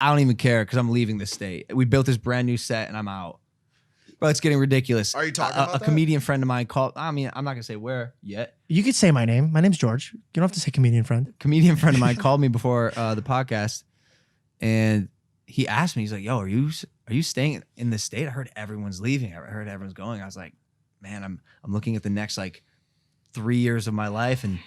I don't even care because I'm leaving the state. We built this brand new set and I'm out. Bro, it's getting ridiculous. Are you talking about a that? comedian friend of mine called, I mean, I'm not going to say where yet. You could say my name. My name's George. You don't have to say comedian friend. Comedian friend of mine called me before the podcast and he asked me, he's like, yo, are you staying in the state? I heard everyone's leaving. I heard everyone's going. I was like, man, I'm looking at the next like 3 years of my life and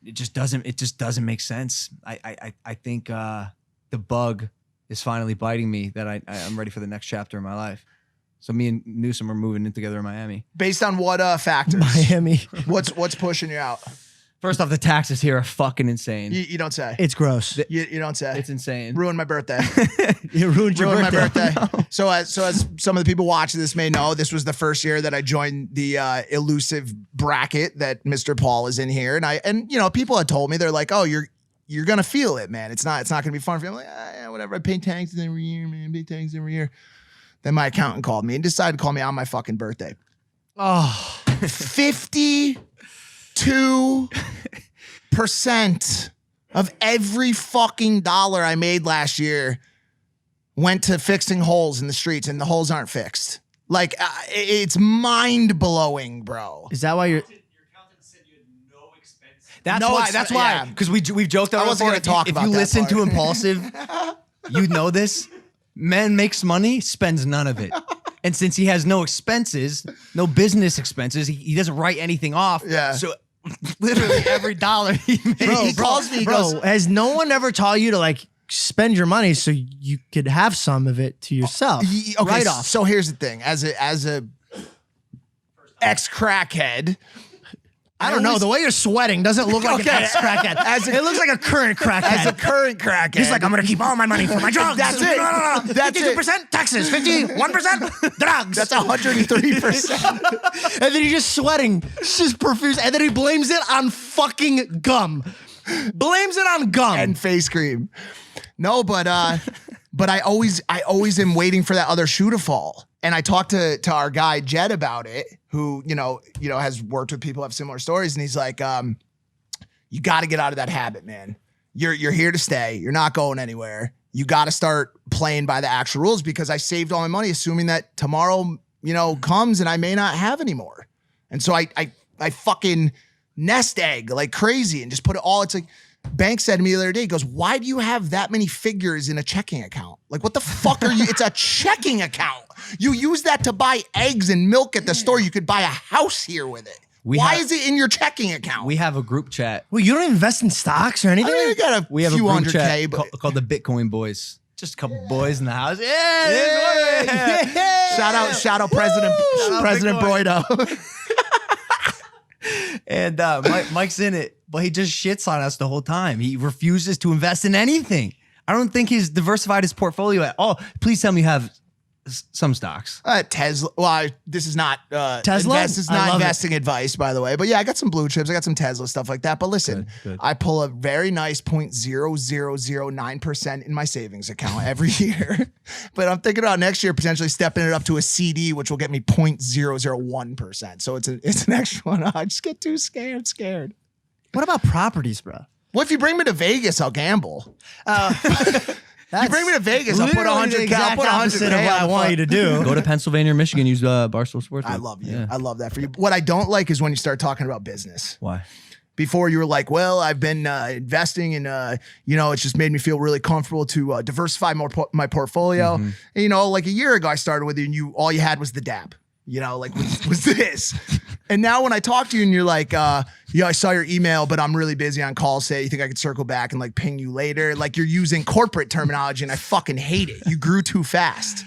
it just doesn't make sense. I think the bug is finally biting me that I'm ready for the next chapter of my life. So me and Newsom are moving in together in Miami. Based on what factors? Miami. What's pushing you out? First off, the taxes here are fucking insane. You don't say. It's gross. You don't say. It's insane. Ruined my birthday. You ruined your Ruined birthday. my birthday. So as some of the people watching this may know, this was the first year that I joined the elusive bracket that Mr. Paul is in here, and you know, people had told me, they're like, oh, you're gonna feel it, man. It's not gonna be fun for you. I'm like, yeah, whatever. I pay taxes every year, man. Pay taxes every year. Then my accountant called me and decided to call me on my fucking birthday. Oh, 52% of every fucking dollar I made last year went to fixing holes in the streets, and the holes aren't fixed. Like, it's mind blowing, bro. is that why you're? That's why. Because we've joked about I wasn't before. gonna talk If about you that listen to part. Impulsive, you know this. Man makes money, spends none of it. And since he has no expenses, no business expenses, he doesn't write anything off. Yeah. So literally every dollar he makes. He calls me, he goes, Has no one ever taught you to like spend your money so you could have some of it to yourself? Okay, right off. So here's the thing. As a ex-crackhead, I don't know. The way you're sweating doesn't look like Okay. an ex-crackhead. It looks like a current crackhead. as a curent crackhead, He's like, I'm going to keep all my money for my drugs. That's it. No. That's it. 52% taxes, 51% drugs. That's 103%. And then he's just sweating, just profuse. And then he blames it on fucking gum. Blames it on gum. And face cream. No, but I always am waiting for that other shoe to fall. And I talked to our guy Jed about it, who you know has worked with people who have similar stories, and he's like, you got to get out of that habit, man. You're here to stay. You're not going anywhere. You got to start playing by the actual rules, because I saved all my money assuming that tomorrow, comes and I may not have any more. And so I fucking nest egg like crazy and just put it all. It's like, Bank said to me the other day, he goes, why do you have that many figures in a checking account? Like, what the fuck are you? It's a checking account. You use that to buy eggs and milk at the store. You could buy a house here with it. Why is it in your checking account? We have a group chat. Well, you don't invest in stocks or anything? I mean, you got We have a few group hundred chat K, but called the Bitcoin Boys. Just a couple boys in the house. Yeah. shout out President Bitcoin. Broido. And Mike's in it, but he just shits on us the whole time. He refuses to invest in anything. I don't think he's diversified his portfolio at all. Please tell me you have some stocks. Tesla. Well, this is not Tesla? This is I not love investing advice, by the way. But yeah, I got some blue chips. I got some Tesla stuff like that. But listen, Good. I pull a very nice 0.0009% in my savings account every year. But I'm thinking about next year potentially stepping it up to a CD, which will get me 0.001%. So it's an extra one. I just get too scared. What about properties, bro? Well, if you bring me to Vegas, I'll gamble. You bring me to Vegas, I'll put 100K. I'll put 100K. Of what I want you to do. Go to Pennsylvania or Michigan, use Barstool Sports. I love you. Yeah. I love that for you. What I don't like is when you start talking about business. Why? Before you were like, well, I've been investing and, it's just made me feel really comfortable to diversify my portfolio. Mm-hmm. And, like a year ago, I started with you and all you had was the dab, was this. And now when I talk to you and you're like, I saw your email, but I'm really busy on call. Say, you think I could circle back and like ping you later? Like you're using corporate terminology and I fucking hate it. You grew too fast.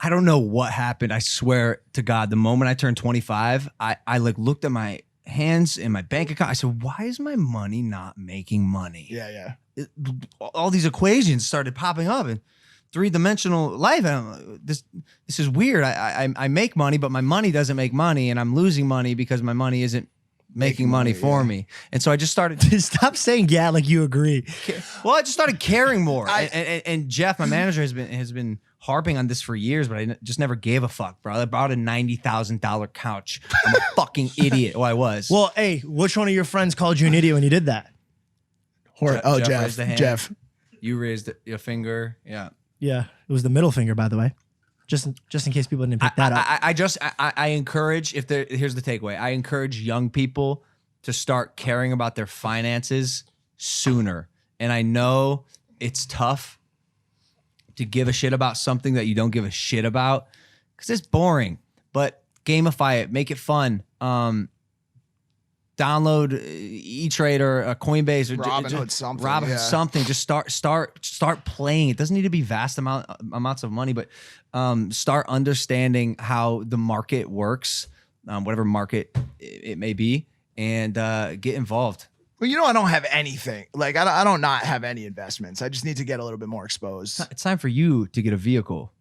I don't know what happened. I swear to God, the moment I turned 25, I like looked at my hands in my bank account. I said, why is my money not making money? Yeah. All these equations started popping up and three-dimensional life. This is weird. I make money, but my money doesn't make money, and I'm losing money because my money isn't making money for me. And so I just started. Stop saying yeah like you agree. Well, I just started caring more. And Jeff, my manager, has been harping on this for years, but I just never gave a fuck, bro. I bought a $90,000 couch. I'm a fucking idiot. Oh, I was. Well, hey, which one of your friends called you an idiot when you did that? Jeff. You raised your finger. Yeah. Yeah, it was the middle finger, by the way. Just in case people didn't pick that up. I encourage, here's the takeaway. I encourage young people to start caring about their finances sooner. And I know it's tough to give a shit about something that you don't give a shit about because it's boring, but gamify it, make it fun. Download E-Trade or Coinbase or Robinhood something. Robinhood something. Just start playing. It doesn't need to be vast amounts of money, but start understanding how the market works, whatever market it may be, and get involved. Well, I don't have anything. Like I don't not have any investments. I just need to get a little bit more exposed. It's time for you to get a vehicle.